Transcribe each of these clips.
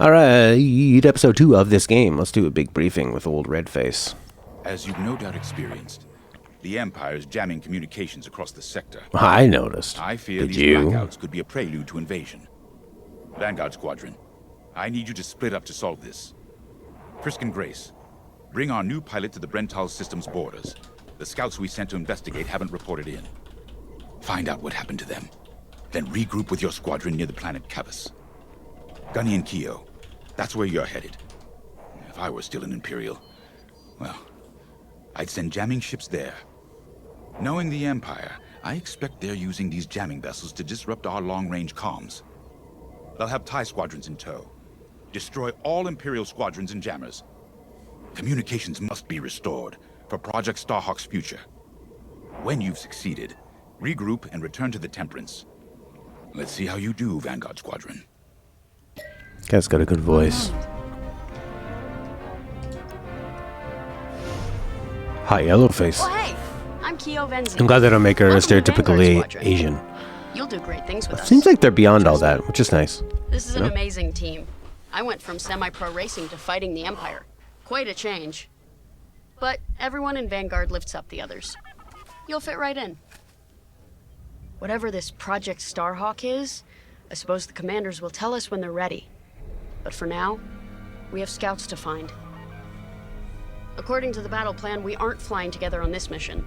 Alright, episode 2 of this game. Let's do a big briefing with old Redface. As you've no doubt experienced, the Empire is jamming communications across the sector. I noticed. I fear Did these you? blackouts could be a prelude to invasion. Vanguard Squadron, I need you to split up to solve this. Frisk and Grace, bring our new pilot to the Brental system's borders. The scouts we sent to investigate haven't reported in. Find out what happened to them. Then regroup with your squadron near the planet Cavus. Gunny and Keo, that's where you're headed. If I were still an Imperial, well, I'd send jamming ships there. Knowing the Empire, I expect they're using these jamming vessels to disrupt our long-range comms. They'll have TIE squadrons in tow. Destroy all Imperial squadrons and jammers. Communications must be restored for Project Starhawk's future. When you've succeeded, regroup and return to the Temperance. Let's see how you do, Vanguard Squadron. Guy's got a good voice. Hi, yellow face. Oh, hey, I'm Keo Venzi. I'm glad they don't make her Welcome to stereotypically Vanguard Squadron. Asian. You'll do great things with us. Seems like they're beyond all that, which is nice. This is an amazing team. I went from semi-pro racing to fighting the Empire. Quite a change. But everyone in Vanguard lifts up the others. You'll fit right in. Whatever this Project Starhawk is, I suppose the commanders will tell us when they're ready. But for now, we have scouts to find. According to the battle plan, we aren't flying together on this mission.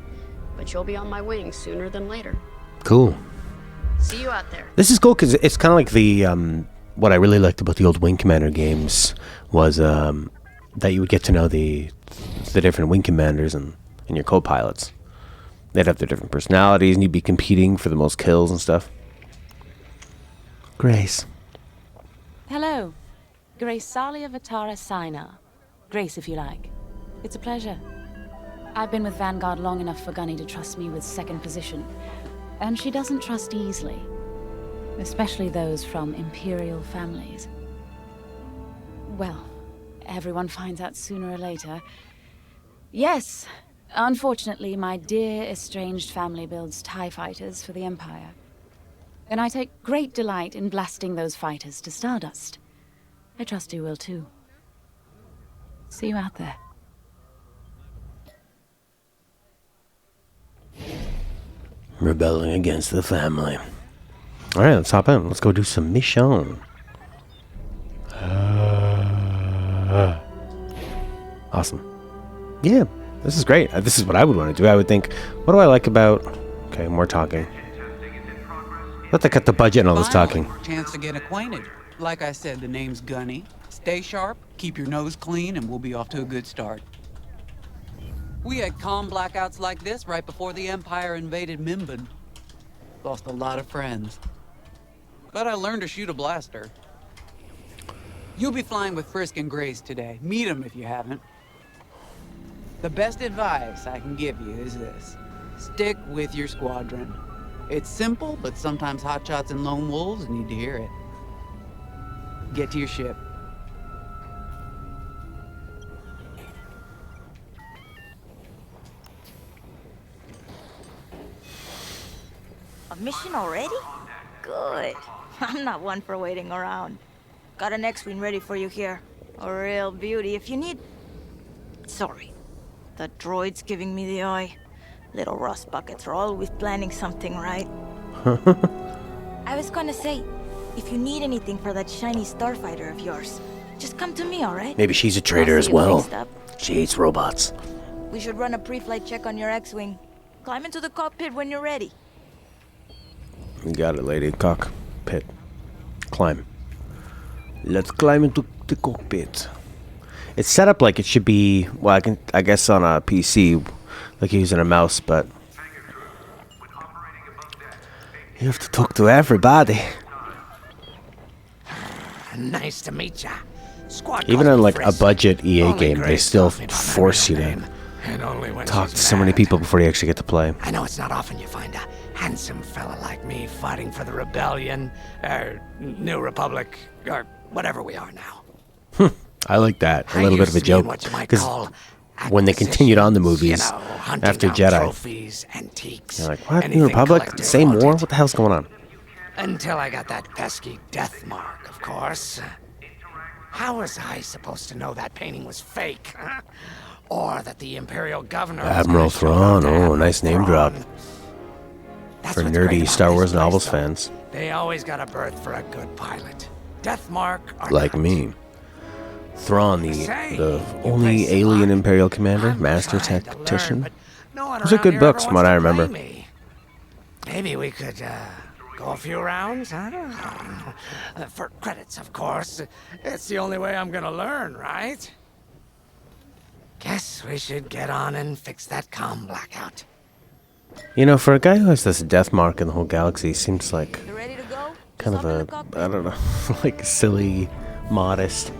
But you'll be on my wing sooner than later. Cool. See you out there. This is cool because it's kind of like the what I really liked about the old Wing Commander games was that you would get to know the different Wing Commanders and your co-pilots. They'd have their different personalities and you'd be competing for the most kills and stuff. Grace. Hello. Grace Salia Vatara Sina. Grace, if you like. It's a pleasure. I've been with Vanguard long enough for Gunny to trust me with second position. And she doesn't trust easily. Especially those from Imperial families. Well, everyone finds out sooner or later. Yes, unfortunately, my dear estranged family builds TIE fighters for the Empire. And I take great delight in blasting those fighters to stardust. I trust you will too. See you out there. Rebelling against the family. Alright, let's hop in. Let's go do some mission. Awesome. Yeah, this is great. This is what I would want to do. I would think, what do I like about... Okay, more talking. Let they cut the budget and all this talking. Chance to get acquainted. Like I said, the name's Gunny. Stay sharp, keep your nose clean, and we'll be off to a good start. We had calm blackouts like this right before the Empire invaded Mimban. Lost a lot of friends. But I learned to shoot a blaster. You'll be flying with Frisk and Grace today. Meet them if you haven't. The best advice I can give you is this. Stick with your squadron. It's simple, but sometimes hotshots and lone wolves need to hear it. Get to your ship. A mission already? Good. I'm not one for waiting around. Got an X-Wing ready for you here. A real beauty if you need... Sorry. The droid's giving me the eye. Little rust buckets are always planning something, right? I was gonna say, if you need anything for that shiny starfighter of yours, just come to me, alright? Maybe she's a traitor as well. She hates robots. We should run a pre-flight check on your X-Wing. Climb into the cockpit when you're ready. You got it, lady. Cockpit. Climb. Let's climb into the cockpit. It's set up like it should be, well, I guess on a PC, like you're using a mouse, but you have to talk to everybody. Nice to meet ya. Even on like a budget EA game, they still force you to talk to so many people before you actually get to play. I know it's not often you find a handsome fella like me fighting for the Rebellion, or New Republic, or whatever we are now. I like that. A little bit of a joke. Because when they continued on the movies after Jedi, trophies, antiques, they're like, what? New Republic? Same war? What the hell's going on? Until I got that pesky death mark, of course. How was I supposed to know that painting was fake? Huh? Or that the Imperial Governor was Admiral gonna show up Thrawn. to Oh, Admiral nice name drop. Thrawn? That's For what's great nerdy about Star this Wars place, novels though. fans. They always got a berth for a good pilot. Deathmark or Like not. me. Thrawn, Say, the you only play alien smart. Imperial Commander, I'm Master trying to learn, Tactician. but no one Those are around good here books ever from what wants I to play remember. me. Maybe we could go a few rounds, huh? For credits, of course. It's the only way I'm gonna learn, right? Guess we should get on and fix that comm blackout. You know, for a guy who has this death mark in the whole galaxy, seems like You ready to go? kind of Just hop in a, the cockpit. I don't know, like silly, modest.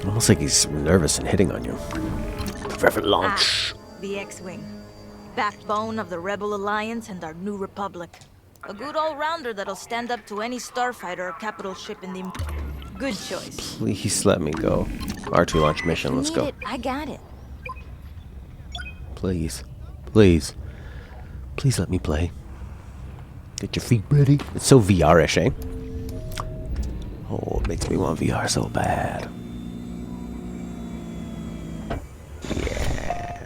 Almost like he's nervous and hitting on you. Forever launch. The X-Wing. Backbone of the Rebel Alliance and our new Republic. A good all-rounder that'll stand up to any starfighter or capital ship in the... Good choice. Please let me go. R2 launch mission, let's Need go. it, I got it. Please. Please. Please let me play. Get your feet ready. It's so VR-ish, eh? Oh, it makes me want VR so bad.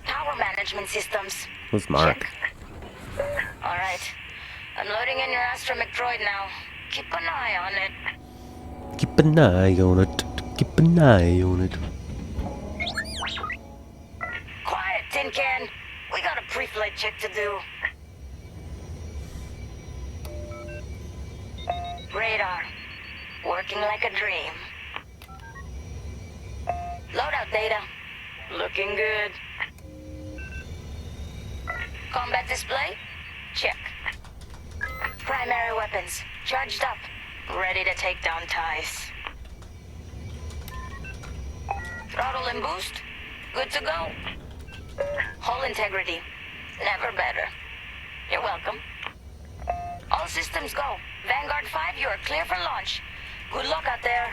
Power management systems. Who's Mark? All right. I'm loading in your astromech droid now. Keep an eye on it. Keep an eye on it. Keep an eye on it. Quiet, Tin Can. We got a pre-flight check to do. Radar. Working like a dream. Loadout data. Looking good. Combat display? Check. Primary weapons. Charged up. Ready to take down ties. Throttle and boost? Good to go. Hull integrity. Never better. You're welcome. All systems go. Vanguard 5, you are clear for launch. Good luck out there.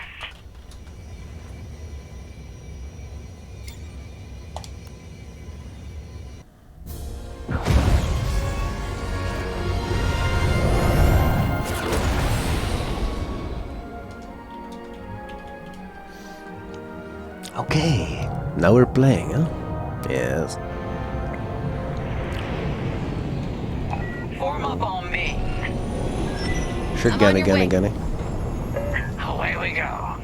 Okay. Now we're playing, huh? Yes. Form up on me. Sure, I'm gunny, on your gunny, way. gunny. Away we go.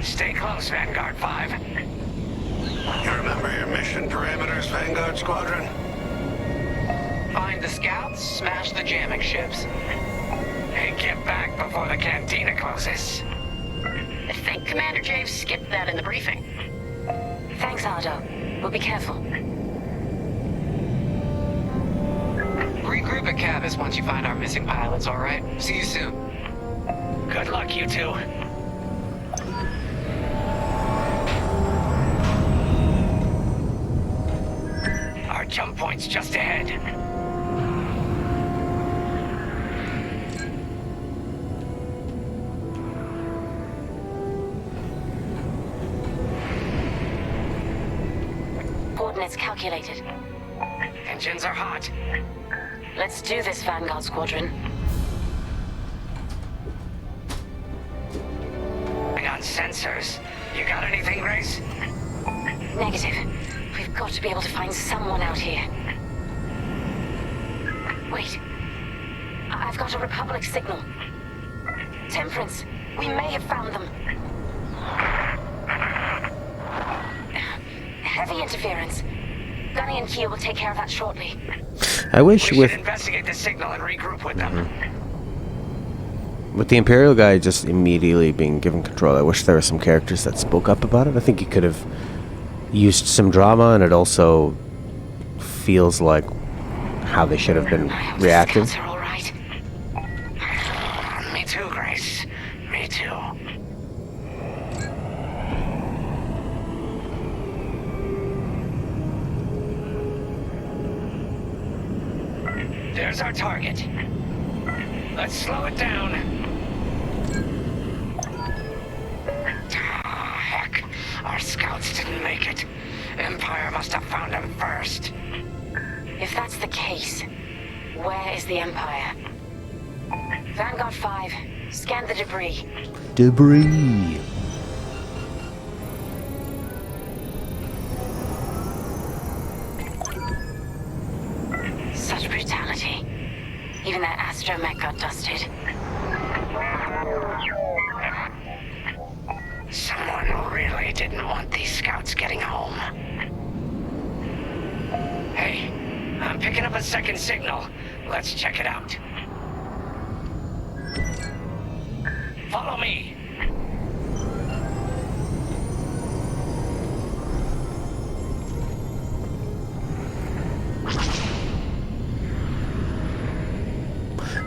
Stay close, Vanguard 5. You remember your mission parameters, Vanguard Squadron? Find the scouts, smash the jamming ships. And get back before the cantina closes. I think Commander Javes skipped that in the briefing. Thanks, Otto. But be careful. Regroup at Cabus once you find our missing pilots, all right? See you soon. Good luck, you two. Our jump point's just ahead. Coordinates calculated. Engines are hot. Let's do this, Vanguard Squadron. I got sensors. You got anything, Grace? Negative. We've got to be able to find someone out here. Wait. I've got a Republic signal. Temperance. We may have found them. Heavy interference. Gunny and Kia will take care of that shortly. I wish We with should investigate the signal and regroup with them. with the Imperial guy just immediately being given control, I wish there were some characters that spoke up about it. I think he could have used some drama, and it also feels like how they should have been I hope reacting. the scouts are all right. Me too, Grace. Me too. There's our target. Let's slow it down. Ah, heck. Our scouts didn't make it. Empire must have found them first. If that's the case, where is the Empire? Vanguard 5, Scan the debris. Debris. Such brutality. Even that astromech got dusted. Someone really didn't want these scouts getting home. Hey, I'm picking up a second signal. Let's check it out. Follow me.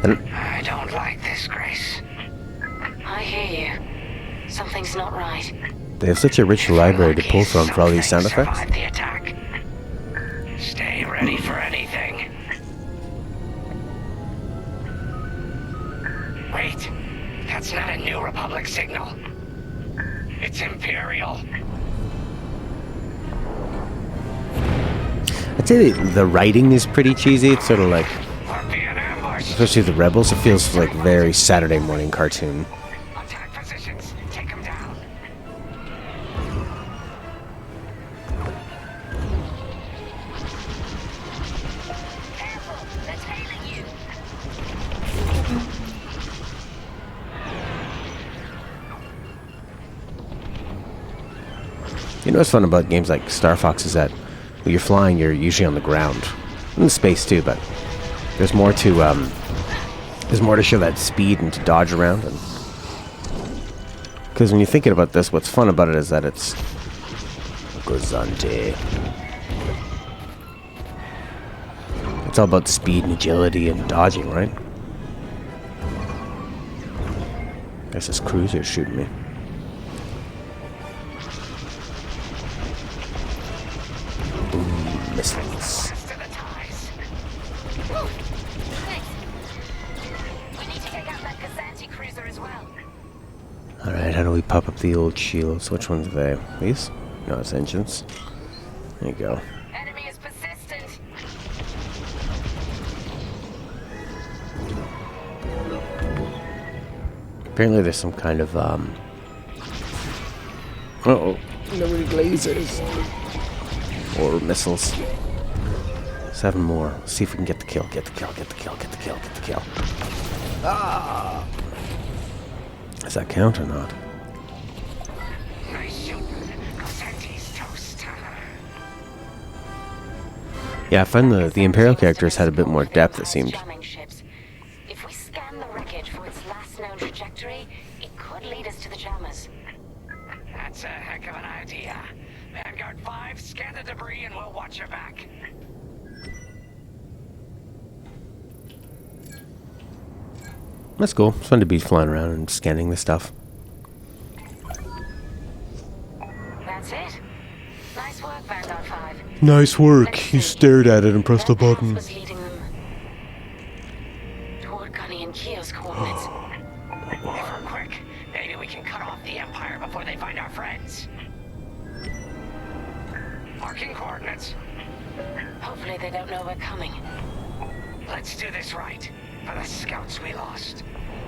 I don't like this, Grace. I hear you. Something's not right. They have such a rich library to pull from for all these sound effects. Survived the attack. Stay ready for anything. Wait, that's not a New Republic signal. It's Imperial. I'd say the writing is pretty cheesy. It's sort of like, We're being ambushed. especially the Rebels, it feels like very Saturday morning cartoon. Attack positions. Take them down. Careful! They're tailing you! You know what's fun about games like Star Fox is that when you're flying, you're usually on the ground. In space too, but there's more to show that speed and to dodge around. And because when you're thinking about this, what's fun about it is that it's Gozante. It's all about speed and agility and dodging, right? Guess this cruiser's shooting me. Missiles. To the ties. Thanks. We need to take out that Gazanti cruiser as well. Alright, how do we pop up the old shields? Which ones are they? These? No, it's engines. There you go. Enemy is persistent. Apparently there's some kind of, uh-oh. Nobody lasers. Or missiles. 7 more. Let's see if we can get the kill. Get the kill, get the kill, get the kill, get the kill. Ah! Does that count or not? Nice shooting. Gozanti's toast. Yeah, I find the Imperial characters had a bit more depth, it seemed. Jamming ships. If we scan the wreckage for its last known trajectory, it could lead us to the jammers. That's a heck of an idea. Vanguard 5, scan the debris and we'll watch your back. That's cool. It's fun to be flying around and scanning this stuff. That's it. Nice work, Vanguard 5. Nice work. Let's You see. stared at it and pressed the Their path button. was leading them toward Gunny and Keo's coordinates. If we're quick, maybe we can cut off the Empire before they find our friends. Marking coordinates. Hopefully they don't know we're coming. Let's do this right. For the scouts we lost.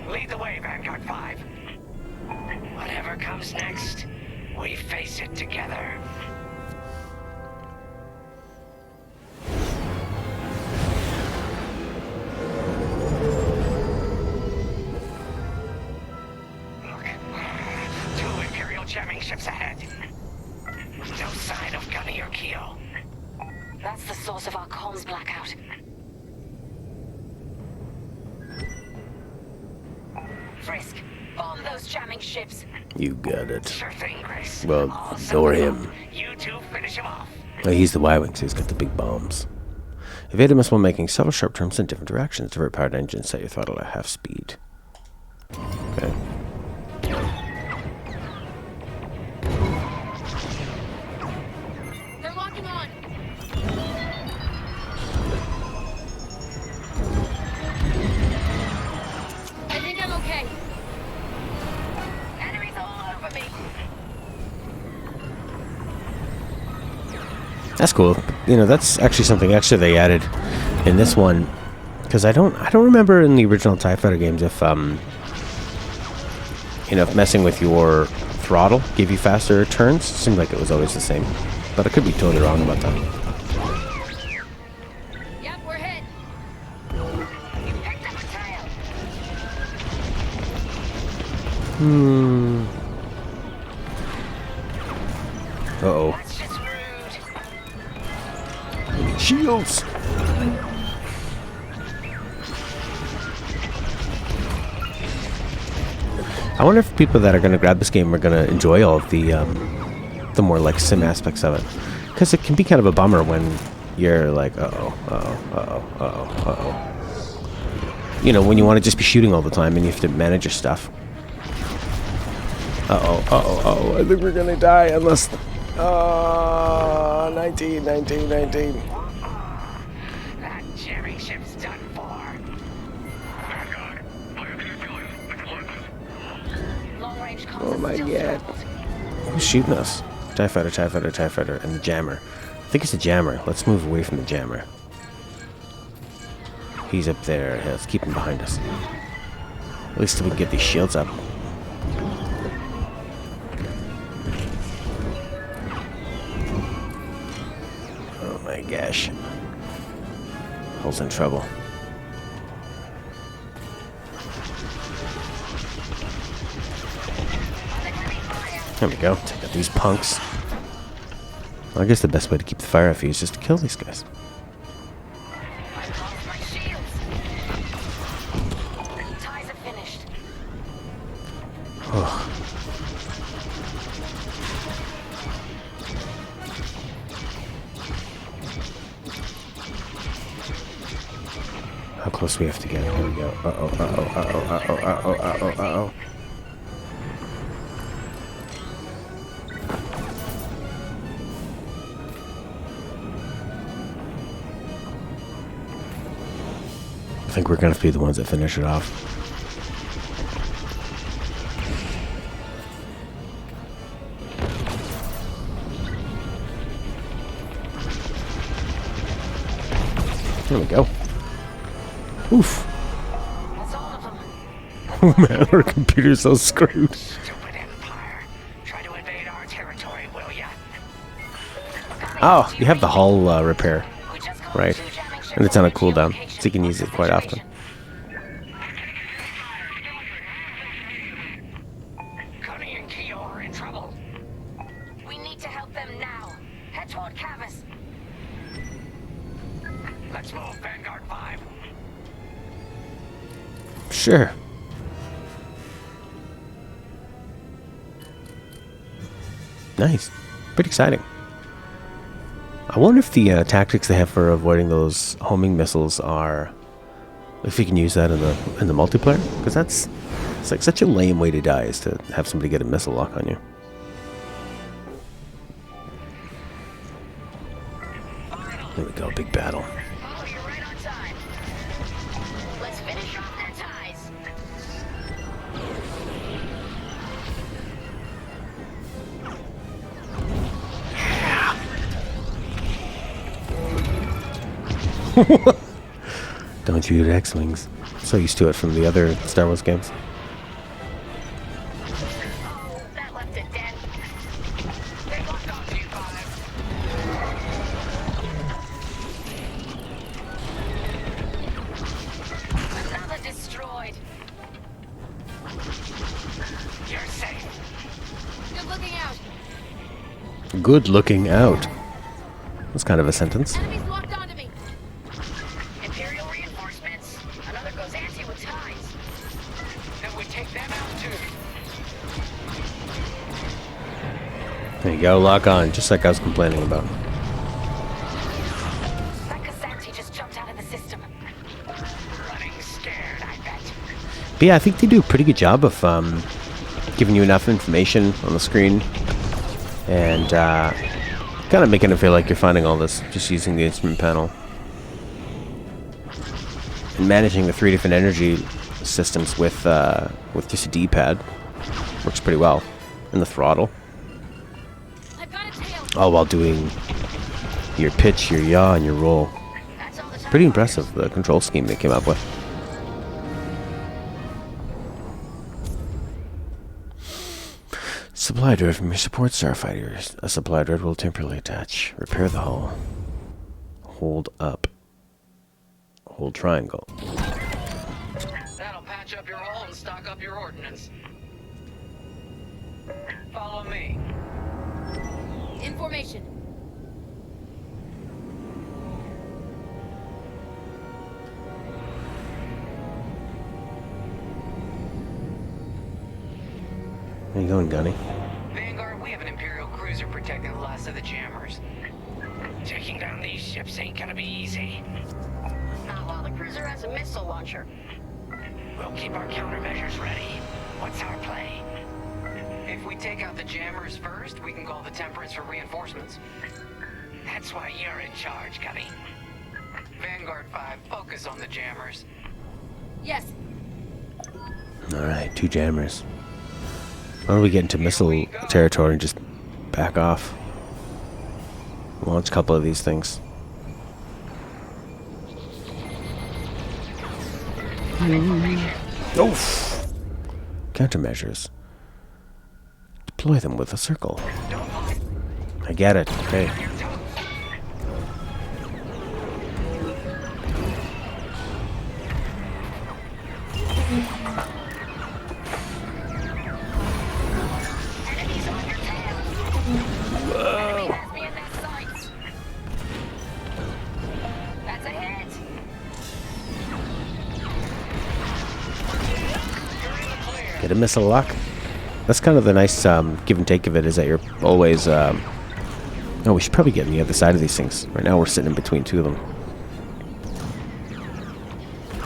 Lead the way, Vanguard 5. Whatever comes next, we face it together. Look. 2 Imperial jamming ships ahead. No sign of Gunny or Keo. That's the source of our comms blackout. Frisk, bomb those jamming ships. You got it. Sure thing, Grace. Well, I'll ignore settle him. You two finish him off. Well, he's the Y-Wing, so he's got the big bombs. Evade him while making several sharp turns in different directions. Divert powered engines, set your throttle at half speed. Okay. They're locking on. I think I'm okay. Enemies all over me. That's cool. You know, that's actually something extra they added in this one, because I don't remember in the original TIE Fighter games if you know, if messing with your throttle gave you faster turns. Seemed like it was always the same, but I could be totally wrong about that. Yep, we're hit. You picked up a tail. Uh-oh. That's just rude. Shields! I wonder if people that are going to grab this game are going to enjoy all of the more like sim aspects of it, because it can be kind of a bummer when you're like, you know, when you want to just be shooting all the time and you have to manage your stuff. I think we're going to die unless 19. That jamming ship's done for. Long range comms Oh is my still god. troubled. Who's shooting us? TIE fighter, and the jammer. I think it's the jammer. Let's move away from the jammer. He's up there. Yeah, let's keep him behind us. At least we can get these shields up. Oh my gosh. Hull's in trouble. There we go. Take out these punks. Well, I guess the best way to keep the fire off you is just to kill these guys. I've lost my shields. Ties are finished. Oh. How close we have to get? Here we go. Uh-oh. I think we're gonna be the ones that finish it off. There we go. Oof. That's all of them. Oh man, our computer's so screwed. Stupid Empire. Try to invade our territory, will ya? Oh, you have the hull repair, We just called right? two jamming ships And it's on a over cooldown, geolocation so you can use it quite often. Connie and Keo are in trouble. We need to help them now. Head toward Cavus. Let's move, Vanguard 5. Sure. Nice. Pretty exciting. I wonder if the tactics they have for avoiding those homing missiles are, if you can use that in the multiplayer, because it's like such a lame way to die is to have somebody get a missile lock on you. There we go, big battle. Oh, you're right on time. Let's finish off their ties. Don't shoot X-Wings. So used to it from the other Star Wars games. Oh, that left a dent. They locked onto you, 5. Another destroyed. You're safe. Good looking out. Good looking out. That's kind of a sentence. Enemies locked onto me. Imperial reinforcements. Another Gozanti with ties. Then we take them out too. There you go, lock on, just like I was complaining about. That Gozanti just jumped out of the system. Running scared, I bet. But yeah, I think they do a pretty good job of giving you enough information on the screen and kind of making it feel like you're finding all this just using the instrument panel. And managing the 3 different energy systems with just a D-pad works pretty well. And the throttle. I've got a tail. All while doing your pitch, your yaw, and your roll. That's all the time. Pretty impressive, the control scheme they came up with. Supply droid from your support starfighters. A supply droid will temporarily attach. Repair the hull. Hold up. Hold triangle. That'll patch up your hull and stock up your ordnance. Follow me. Information. Where you going, Gunny? Vanguard, we have an Imperial cruiser protecting the last of the jammers. Taking down these ships ain't gonna be easy. Not while the cruiser has a missile launcher. We'll keep our countermeasures ready. What's our play? If we take out the jammers first, we can call the Temperance for reinforcements. That's why you're in charge, Gunny. Vanguard 5, focus on the jammers. Yes. Alright, 2 jammers. Why don't we get into missile territory and just back off? Launch a couple of these things. Oof! Countermeasures. Deploy them with a circle. I get it. Okay. That's a hit. Get a missile lock. That's kind of the nice give and take of it, is that you're always... Oh, we should probably get on the other side of these things. Right now we're sitting in between 2 of them.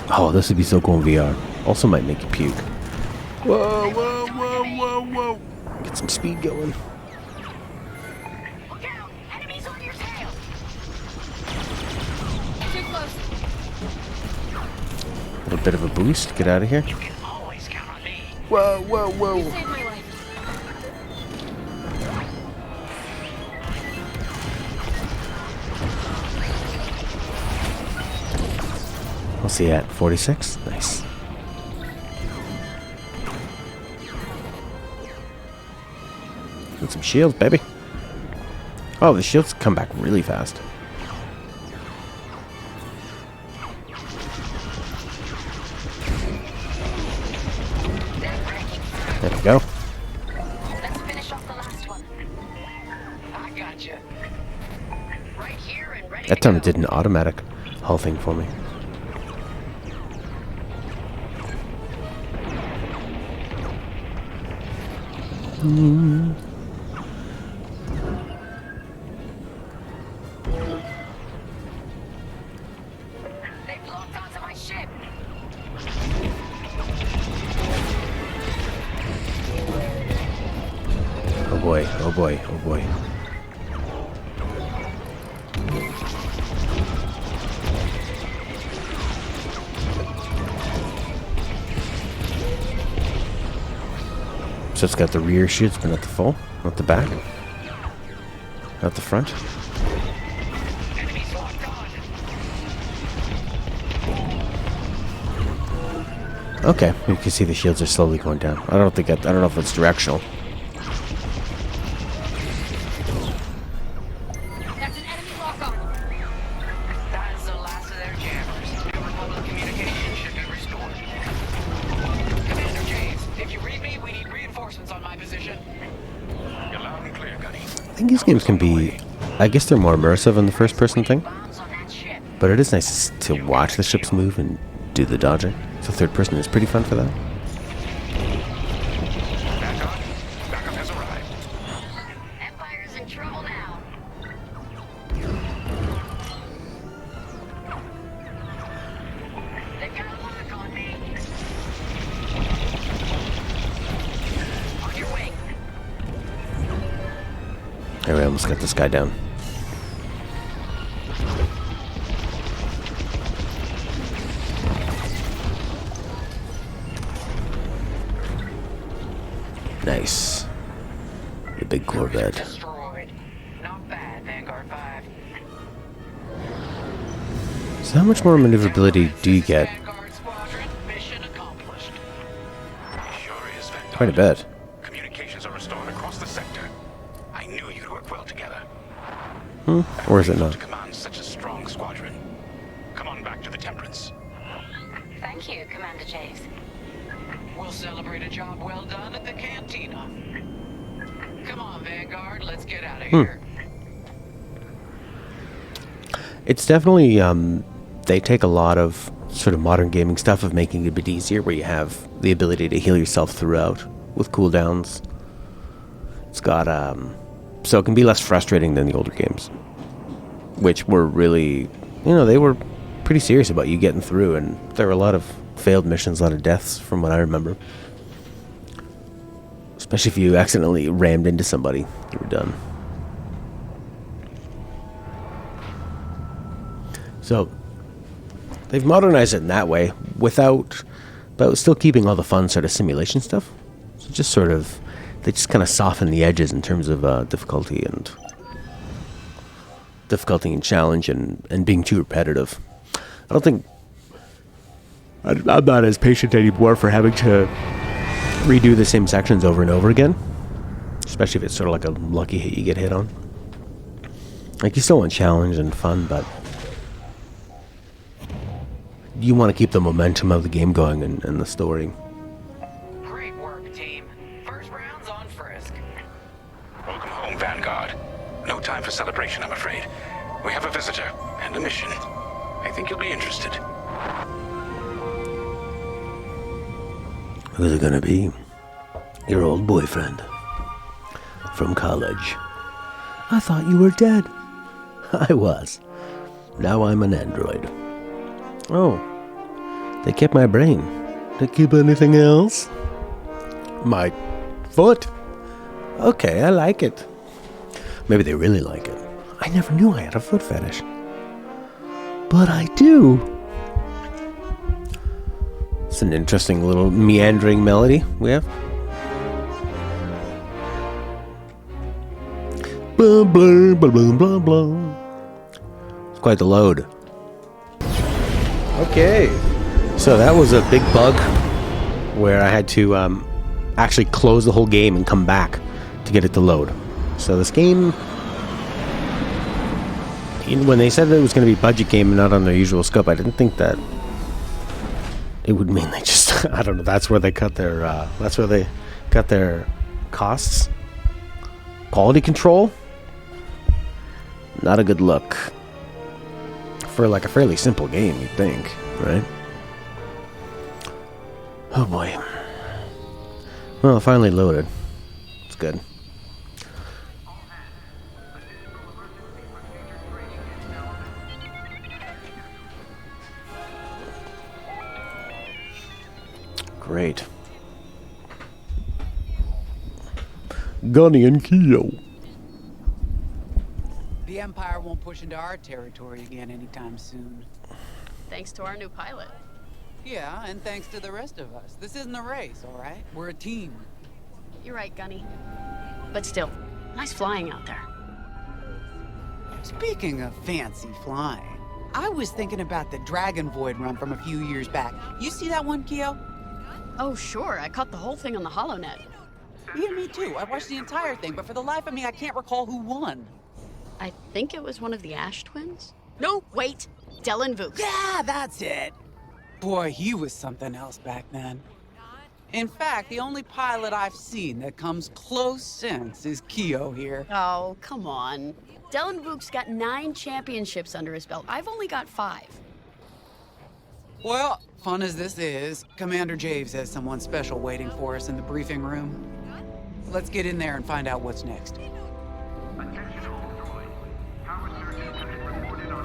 Oh, this would be so cool in VR. Also might make you puke. Whoa, whoa, whoa, whoa, whoa. Get some speed going. Look out! Enemies on your tail! Too close. A little bit of a boost. Get out of here. You can always count on me. Whoa, whoa, whoa. Save my life. We'll see at 46. Nice. Get some shields, baby. Oh, the shields come back really fast. There we go. Let's finish off the last one. I gotcha. Right here and ready That to time go. it did an automatic hull thing for me. They've locked onto my ship. Oh boy, oh boy, oh boy. So it's got the rear shoots, but not the full, not the back, not the front. Enemies locked on. Okay, you can see the shields are slowly going down. I don't know if it's directional. That's an enemy lock-on. That is the last of their jammers. Your Republic communication should be restored. Commander James, if you read me, we need reinforcements on my position. You're loud and clear, Gunny. I think these games can be, I guess they're more immersive in the first person thing, Bombs on that ship. but it is nice to watch the ships move and do the dodging. So third person is pretty fun for that. Back on. Backup has arrived. Empire's in trouble now. They've got a lock on me. On your wing. There, we almost got this guy down. Nice. The big Corvette. Destroyed. Not bad, Vanguard 5. So how much more maneuverability do you get? Vanguard Squadron, mission accomplished. Sure is, Vanguard. Quite a bit. Communications are restored across Or is it not? To command such a strong squadron. Come on back to the Temperance. Thank you, Commander Javes. We'll celebrate a job well done at the cantina. Come on, Vanguard, let's get out of here. It's definitely, they take a lot of sort of modern gaming stuff of making it a bit easier, where you have the ability to heal yourself throughout with cooldowns. It's got, so it can be less frustrating than the older games, which were really, they were pretty serious about you getting through, and there were a lot of failed missions, a lot of deaths from what I remember. Especially if you accidentally rammed into somebody, you were done. So they've modernized it in that way but still keeping all the fun sort of simulation stuff. So just sort of, they just kind of soften the edges in terms of difficulty and challenge and being too repetitive. I don't think I'm not as patient anymore for having to redo the same sections over and over again, especially if it's sort of like a lucky hit you get hit on. Like, you still want challenge and fun, but you want to keep the momentum of the game going and the story. Great work, team. First round's on Frisk. Welcome home, Vanguard. No time for celebration, I'm afraid. We have a visitor and a mission. I think you'll be interested. Who's it gonna be? Your old boyfriend from college. I thought you were dead. I was. Now I'm an android. Oh, they kept my brain. They keep anything else? My foot. Okay, I like it. Maybe they really like it. I never knew I had a foot fetish. But I do. It's an interesting little meandering melody we have. Blah, blah, blah, blah, blah, blah. It's quite the load. Okay. So that was a big bug where I had to actually close the whole game and come back to get it to load. So this game, when they said that it was going to be a budget game and not on their usual scope, I didn't think that it would mean they just, I don't know, that's where they cut their costs. Quality control? Not a good look. For like a fairly simple game, you'd think, right? Oh boy. Well, it finally loaded. It's good. Great. Gunny and Keo. The Empire won't push into our territory again anytime soon. Thanks to our new pilot. Yeah, and thanks to the rest of us. This isn't a race, all right? We're a team. You're right, Gunny. But still, nice flying out there. Speaking of fancy flying, I was thinking about the Dragon Void run from a few years back. You see that one, Keo? Oh, sure. I caught the whole thing on the HoloNet. Yeah, me too. I watched the entire thing, but for the life of me, I can't recall who won. I think it was one of the Ash twins. No, wait. Dylan Vooks. Yeah, that's it. Boy, he was something else back then. In fact, the only pilot I've seen that comes close since is Keo here. Oh, come on. Dylan Vooks got 9 championships under his belt. I've only got 5. Well, fun as this is, Commander Javes has someone special waiting for us in the briefing room. Let's get in there and find out what's next.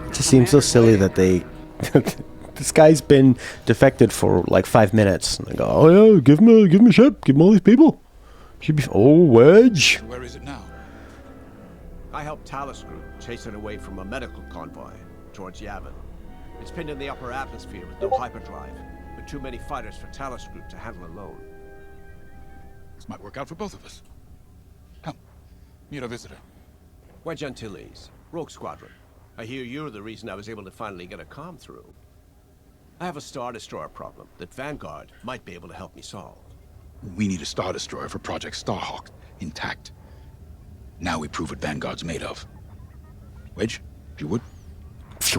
It just seems so silly that they... This guy's been defected for like 5 minutes. And they go, oh yeah, give him a ship, give him all these people. Should be... Oh, Wedge. Where is it now? I helped Talus Group chase it away from a medical convoy towards Yavin. It's pinned in the upper atmosphere with no hyperdrive, but too many fighters for Talus Group to handle alone. This might work out for both of us. Come, meet our visitor. Wedge Antilles, Rogue Squadron. I hear you're the reason I was able to finally get a comm through. I have a Star Destroyer problem that Vanguard might be able to help me solve. We need a Star Destroyer for Project Starhawk, intact. Now we prove what Vanguard's made of. Wedge, if you would. If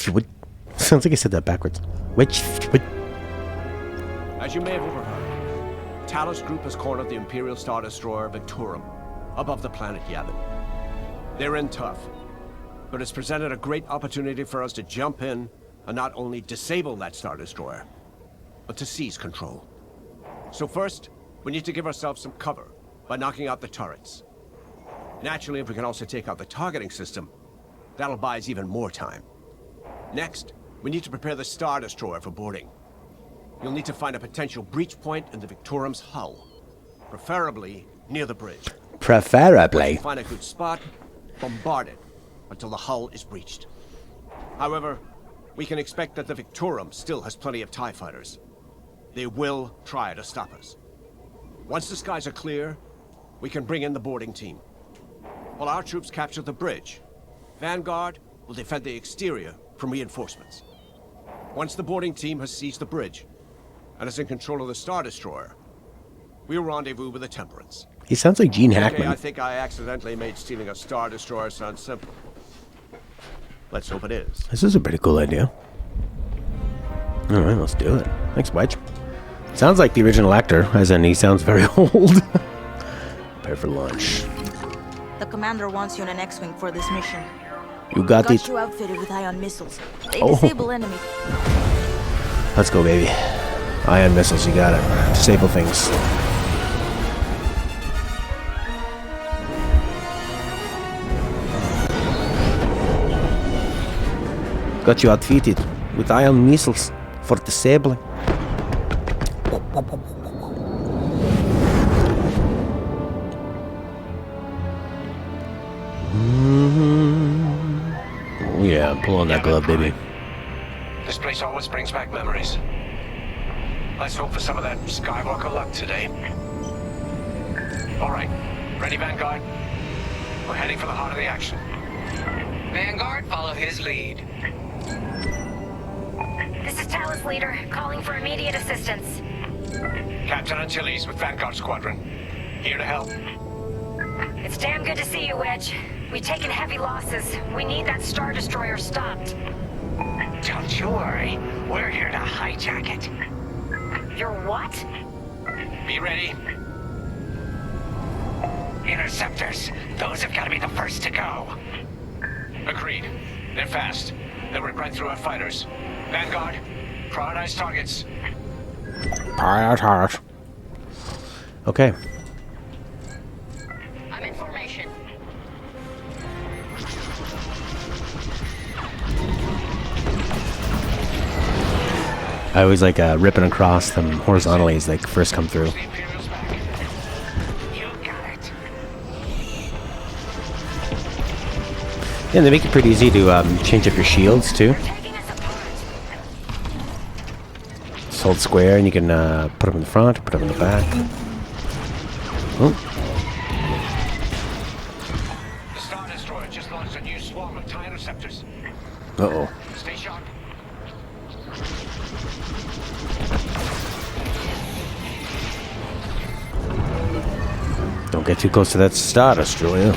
you would. Sounds like I said that backwards. Which? As you may have overheard, Talos Group has cornered the Imperial Star Destroyer Victorum above the planet Yavin. They're in tough, but it's presented a great opportunity for us to jump in and not only disable that Star Destroyer, but to seize control. So first, we need to give ourselves some cover by knocking out the turrets. Naturally, if we can also take out the targeting system, that'll buy us even more time. Next, we need to prepare the Star Destroyer for boarding. You'll need to find a potential breach point in the Victorum's hull, preferably near the bridge. Preferably. Find a good spot, bombard it until the hull is breached. However, we can expect that the Victorum still has plenty of TIE fighters. They will try to stop us. Once the skies are clear, we can bring in the boarding team. While our troops capture the bridge, Vanguard will defend the exterior from reinforcements. Once the boarding team has seized the bridge and is in control of the Star Destroyer, we'll rendezvous with the Temperance. He sounds like Gene Hackman. Okay, I think I accidentally made stealing a Star Destroyer sound simple. Let's hope it is. This is a pretty cool idea. Alright, let's do it. Thanks, Wedge. Sounds like the original actor, as in he sounds very old. Prepare for launch. The commander wants you in an X-Wing for this mission. You got it. you outfitted with ion missiles. They Oh. disable enemy. Let's go, baby. Ion missiles, you got it. Disable things. Got you outfitted with ion missiles for disabling. Yeah, pull on that glove, baby. This place always brings back memories. Let's hope for some of that Skywalker luck today. All right, ready, Vanguard? We're heading for the heart of the action. Vanguard, follow his lead. This is Talos Leader, calling for immediate assistance. Captain Antilles with Vanguard Squadron. Here to help. It's damn good to see you, Wedge. We've taken heavy losses. We need that Star Destroyer stopped. Don't you worry. We're here to hijack it. You're what? Be ready. Interceptors. Those have got to be the first to go. Agreed. They're fast. They'll rip right through our fighters. Vanguard, prioritize targets. Prioritize. Okay. I'm in formation. I always like ripping across them horizontally as they first come through. The Imperial's back. You got it. Yeah, they make it pretty easy to change up your shields too. Taking us apart. Just hold square and you can put them in the front, put them in the back. Oh, The Star Destroyer just launched a new swarm of TIE interceptors. uh-oh. Stay sharp. Don't get too close to that Star Destroyer.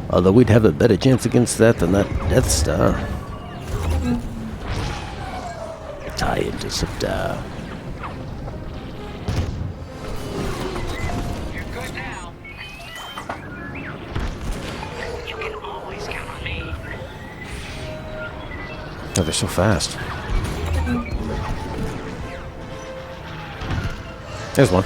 Although we'd have a better chance against that than that Death Star. TIE Interceptor. You're good now. You can always count on me. Oh, they're so fast. There's one.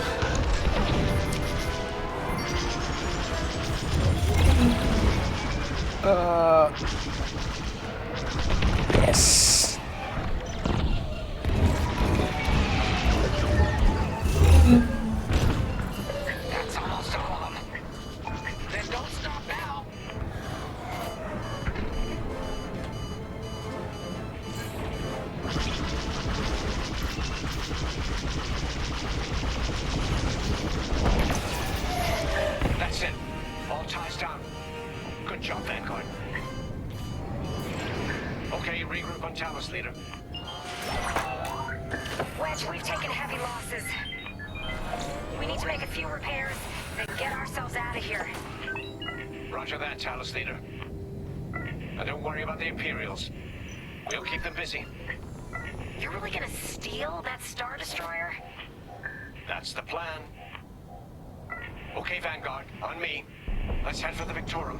Yes. That's almost all of them. Then don't stop now. That's it. All ties down. Good job, Vanguard. Okay, regroup on Talos, Leader. Wedge, we've taken heavy losses. We need need to make a few repairs, then get ourselves out of here. Roger that, Talos Leader. Now don't worry about the Imperials. We'll keep them busy. You're really gonna steal that Star Destroyer? That's the plan. Okay, Vanguard, on me. Let's head for the Victorum.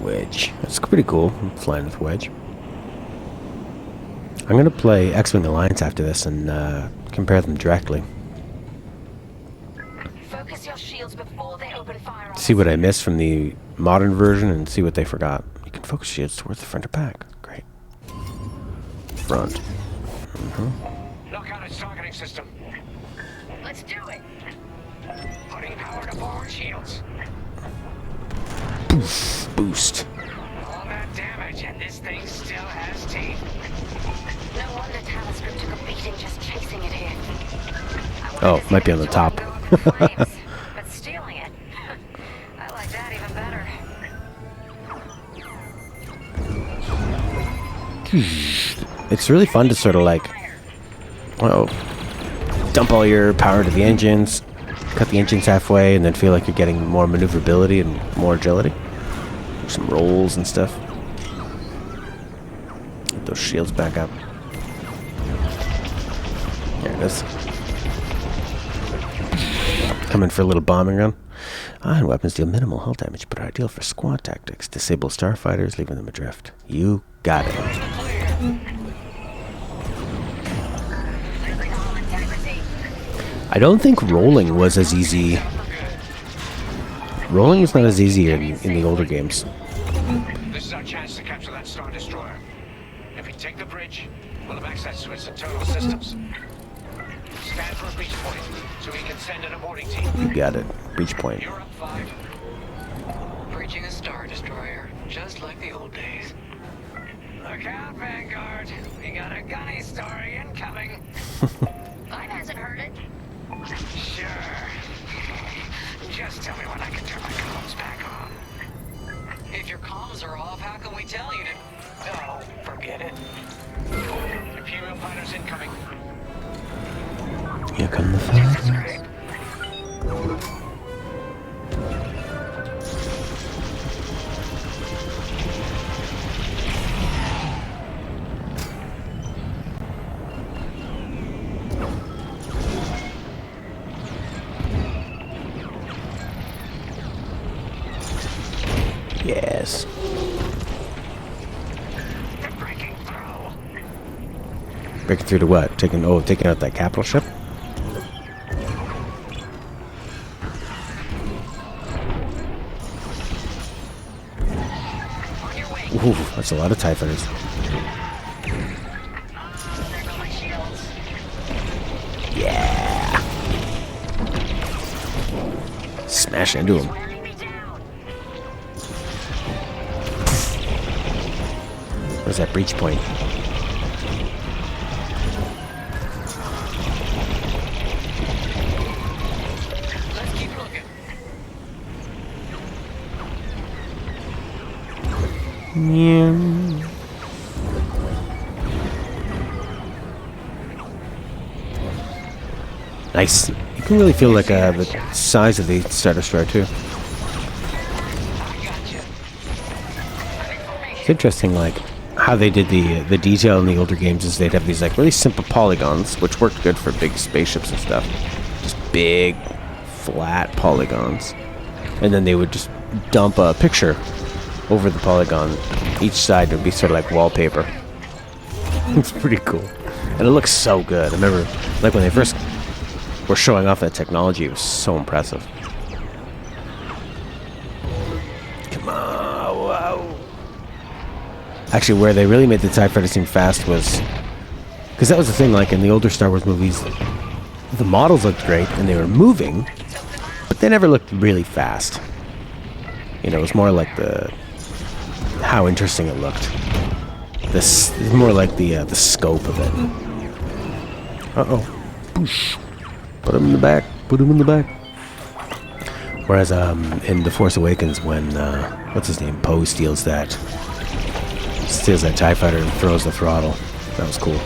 Wedge. That's pretty cool. I'm flying with Wedge. I'm gonna play X-Wing Alliance after this and compare them directly. Focus your shields before they open fire on See what I missed from the modern version and see what they forgot. You can focus shields towards the front or back. Great. Front. Knock out its targeting system. Let's do it. Putting power to forward shields. Boost. All that damage, and this thing still has teeth. No wonder Talos Group took a beating just chasing it here. Oh, might be on the top. Flames, but stealing it. I like that even better. It's really fun to sort of like, dump all your power to the engines, cut the engines halfway, and then feel like you're getting more maneuverability and more agility. Some rolls and stuff. Get those shields back up. There it is. Coming for a little bombing run. Ion weapons deal minimal hull damage, but are ideal for squad tactics. Disable starfighters, leaving them adrift. You got it. I don't think rolling was as easy. Rolling is not as easy in the older games. This is our chance to capture that Star Destroyer. If we take the bridge, we'll have access to its internal systems. Scan for a breach point, so we can send an aborting team. You got it. Breach point. You're up, 5. Breaching a Star Destroyer, just like the old days. Look out, Vanguard. We got a gunny story incoming. Five hasn't heard it. Sure. Just tell me when I can turn my comms back on. If your comms are off, how can we tell you to... No, forget it. Imperial fighters incoming. Here come the fighters. Yes. They're breaking through. Breaking through to what? Taking out that capital ship? Ooh, that's a lot of TIE fighters. Yeah. Smash into him. Where's that breach point? Let's keep looking. Yeah. Nice. You can really feel like the size of the Star Destroyer too. It's interesting, like how they did the detail in the older games is they'd have these like really simple polygons, which worked good for big spaceships and stuff. Just big, flat polygons, and then they would just dump a picture over the polygon. Each side would be sort of like wallpaper. It's pretty cool, and it looks so good. I remember, like when they first were showing off that technology, it was so impressive. Come on, wow. Actually, where they really made the TIE fighter seem fast was... Because that was the thing, like in the older Star Wars movies, the models looked great, and they were moving, but they never looked really fast. You know, it was more like how interesting it looked. This is more like the scope of it. Uh-oh. Boosh. Put him in the back. Put him in the back. Whereas in The Force Awakens, when what's his name, Poe steals that TIE fighter and throws the throttle, that was cool.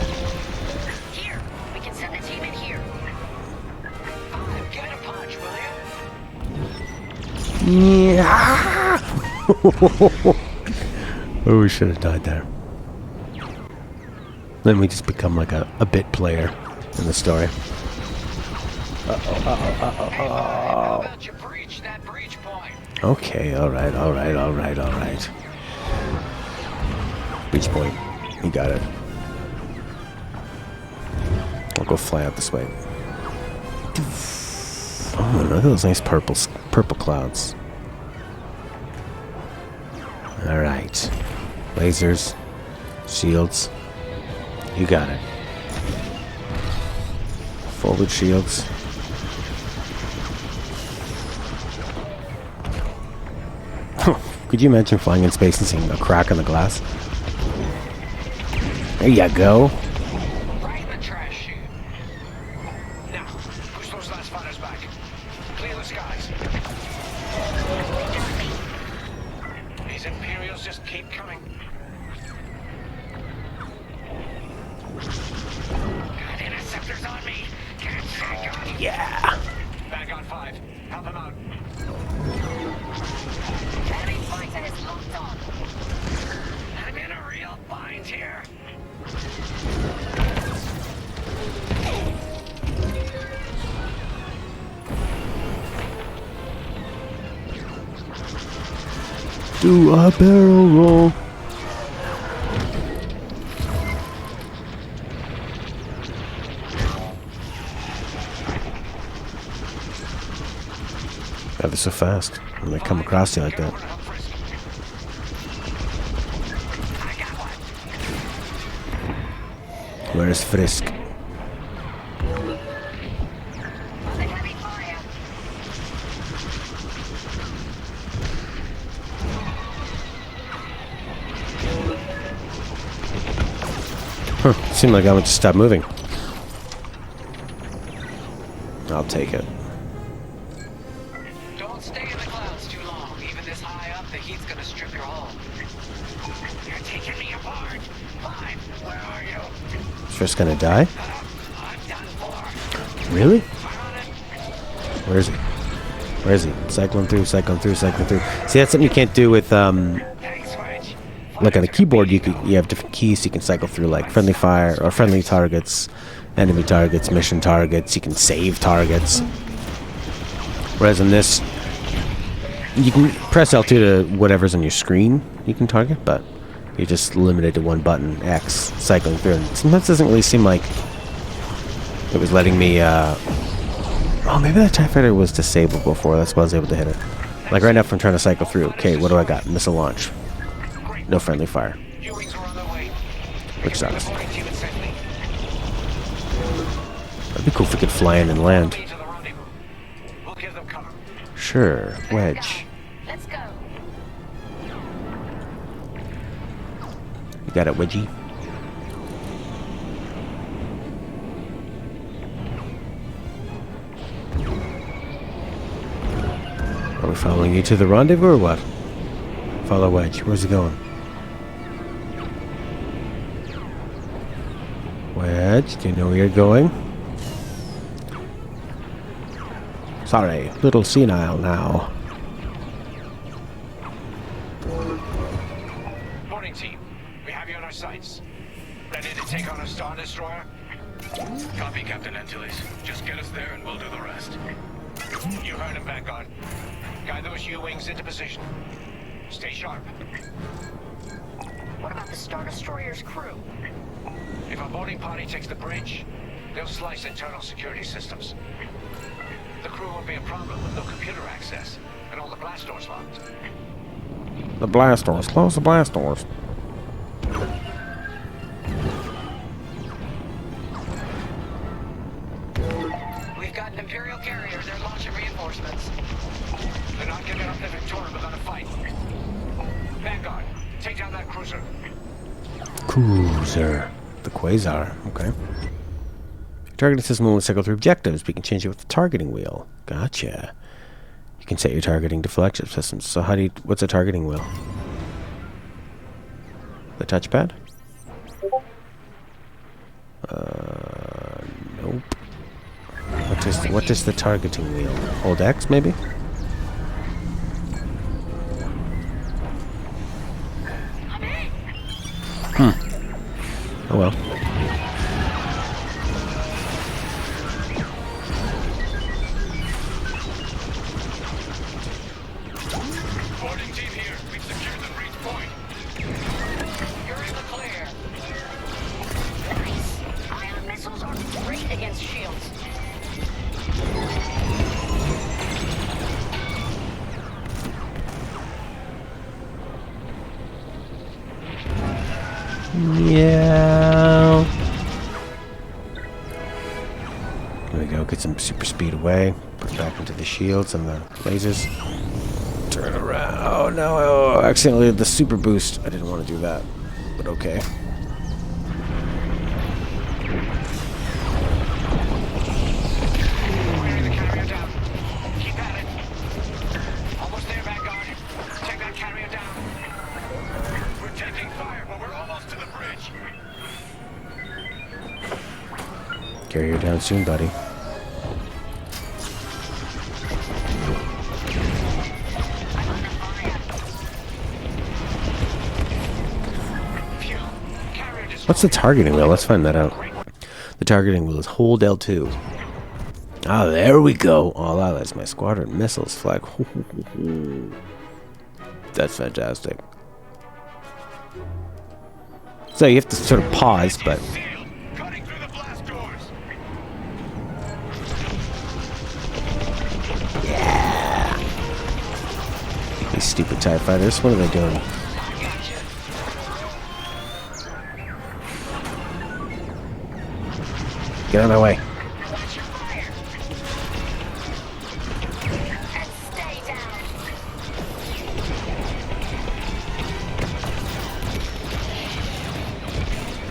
Here, we can send the team in here. Yeah. Oh, we should have died there. Then we just become like a bit player in the story. How about you breach that breach point? Okay, alright. Breach point. You got it. I'll go fly out this way. Oh, look at those nice purple clouds. Alright. Lasers. Shields. You got it. Forward shields. Could you imagine flying in space and seeing a crack in the glass? There you go. Right in the trash chute. Now, push those last fighters back. Clear the skies. These Imperials just keep coming. God, interceptors on me. Get Vanguard. Yeah. Vanguard 5, help him out. Enemy fighter is locked on. I'm in a real bind here. Do a barrel roll. Yeah, they're so fast when they come across you like that. Where's Frisk? Huh, seemed like I would just stop moving. I'll take it. Don't stay in the clouds too long. Even this high up, the heat's gonna strip your hull. You're taking me apart. 5, where are you? Frisk gonna die? I'm done for. Really? I'm on it. Where is he? Where is he? Cycling through. See, that's something you can't do with Thanks, Wedge. like on a keyboard. You have different keys, so you can cycle through like friendly fire or friendly targets, enemy targets, mission targets. You can save targets. Whereas in this, you can press L2 to whatever's on your screen you can target, but you're just limited to one button, X, cycling through. And sometimes it doesn't really seem like it was letting me. Oh, maybe that TIE fighter was disabled before. That's why I was able to hit it. Like right now, if I'm trying to cycle through, okay, what do I got? Missile launch. No friendly fire. U-wings are on their way. Which sucks. Reporting to you in safety. That'd be cool if we could fly in and land. To the rendezvous. We'll give them cover. Sure, Wedge. Let's go. You got it, Wedgie. Are we following you to the rendezvous or what? Follow Wedge. Where's he going? Wedge, do you know where you're going? Sorry, little senile now. Morning, team. We have you on our sights. Ready to take on a Star Destroyer? Copy, Captain Antilles. Just get us there and we'll do the rest. You heard him, Vanguard. Guide those U-wings into position. Stay sharp. What about the Star Destroyer's crew? If a boarding party takes the bridge, they'll slice internal security systems. The crew won't be a problem with no computer access and all the blast doors locked. The blast doors. Close the blast doors. We've got an Imperial carrier. They're launching reinforcements. They're not giving up the Victoria without a fight. Vanguard, take down that cruiser. Cruiser. The Quasar. Okay. Targeting system will only cycle through objectives, but you can change it with the targeting wheel. Gotcha. You can set your targeting to flagship systems. So what's a targeting wheel? The touchpad? Nope. What is the targeting wheel? Hold X, maybe? Oh well. Boarding team here. We've secured the breach point. You're in the clear. Nice. Ion missiles are great against shields. Yeah. Here we go. Get some super speed away. Put it back into the shields and the lasers. Turn around. Oh no! Oh, accidentally did the super boost. I didn't want to do that, but okay. Firing the carrier down. Keep at it. Almost there, Vanguard. Take that carrier down. We're taking fire, but we're almost to the bridge. Carrier down soon, buddy. Phew. Carrier destroyed. What's the targeting wheel? Let's find that out. The targeting wheel is hold L2. Ah, there we go. Oh, wow, that's my squadron missiles flag. That's fantastic. So you have to sort of pause, but Sealed. Cutting through the blast doors. these stupid TIE fighters, what are they doing? Get out of my way. Watch your fire. And stay down.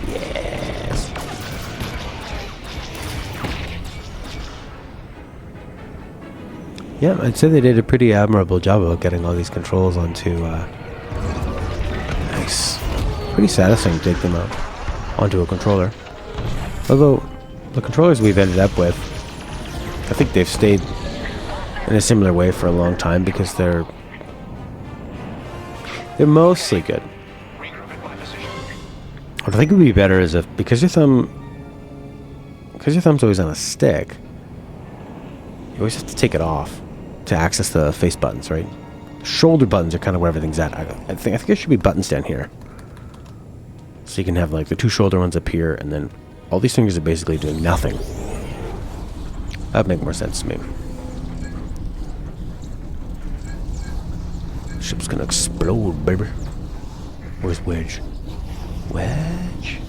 Yes. Yeah, I'd say they did a pretty admirable job of getting all these controls onto, nice. Pretty satisfying to take them out onto a controller. Although, the controllers we've ended up with, I think they've stayed in a similar way for a long time because they're mostly good. Regroup in my position. What I think would be better is if, because your thumb's always on a stick, you always have to take it off to access the face buttons, right? Shoulder buttons are kind of where everything's at. I think there should be buttons down here. So you can have like the two shoulder ones up here, and then all these fingers are basically doing nothing. That'd make more sense to me. Ship's gonna explode, baby. Where's Wedge? Wedge?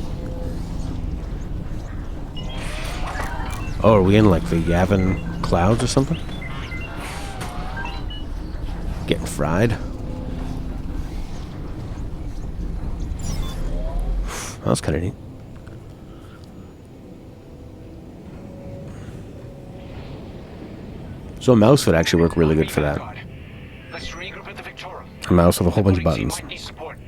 Oh, are we in like the Yavin clouds or something? Getting fried. That was kind of neat. So a mouse would actually work really good for that. Let's regroup at the Victoria. A mouse with a whole bunch of Boarding team buttons. might need support.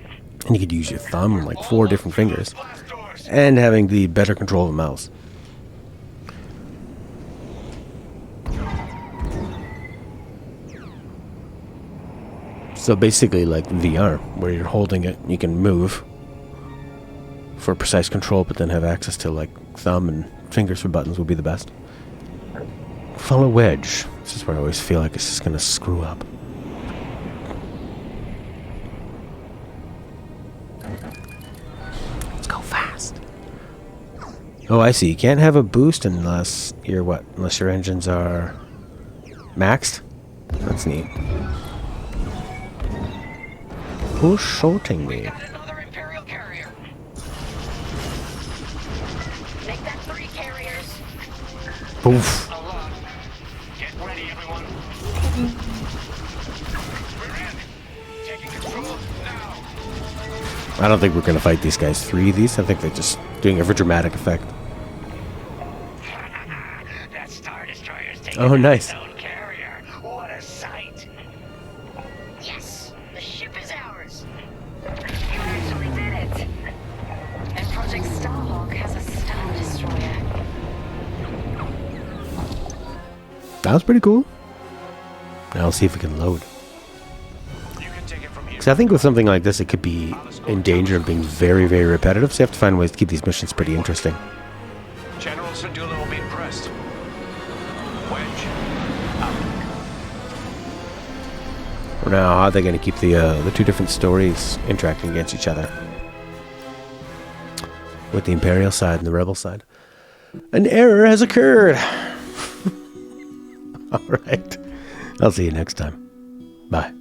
And you could use your thumb and like 4 different fingers. Blast doors. And having the better control of the mouse. So basically like VR, where you're holding it, you can move for precise control, but then have access to like thumb and fingers for buttons would be the best. Follow Wedge. This is where I always feel like it's just gonna screw up. Let's go fast. Oh, I see. You can't have a boost unless you're what? Unless your engines are maxed? That's neat. Who's shooting me? Got another Imperial carrier. Make that 3 carriers. Oof. Alone. Get ready, everyone. We're in. Taking control now. I don't think we're gonna fight these guys. 3 of these? I think they're just doing it for dramatic effect. That Star Destroyer's taking Oh, out nice. its own carrier. What a sight. Yes, the ship is ours. You actually did it. And Project Starhawk has a Star Destroyer. That was pretty cool. Now let's see if we can load. You can take it from here. Because I think with something like this, it could be in danger of being very, very repetitive, so you have to find ways to keep these missions pretty interesting. General Sandula will be impressed. Wedge, out. Now, how are they going to keep the two different stories interacting against each other? With the Imperial side and the Rebel side. An error has occurred! Alright. I'll see you next time. Bye.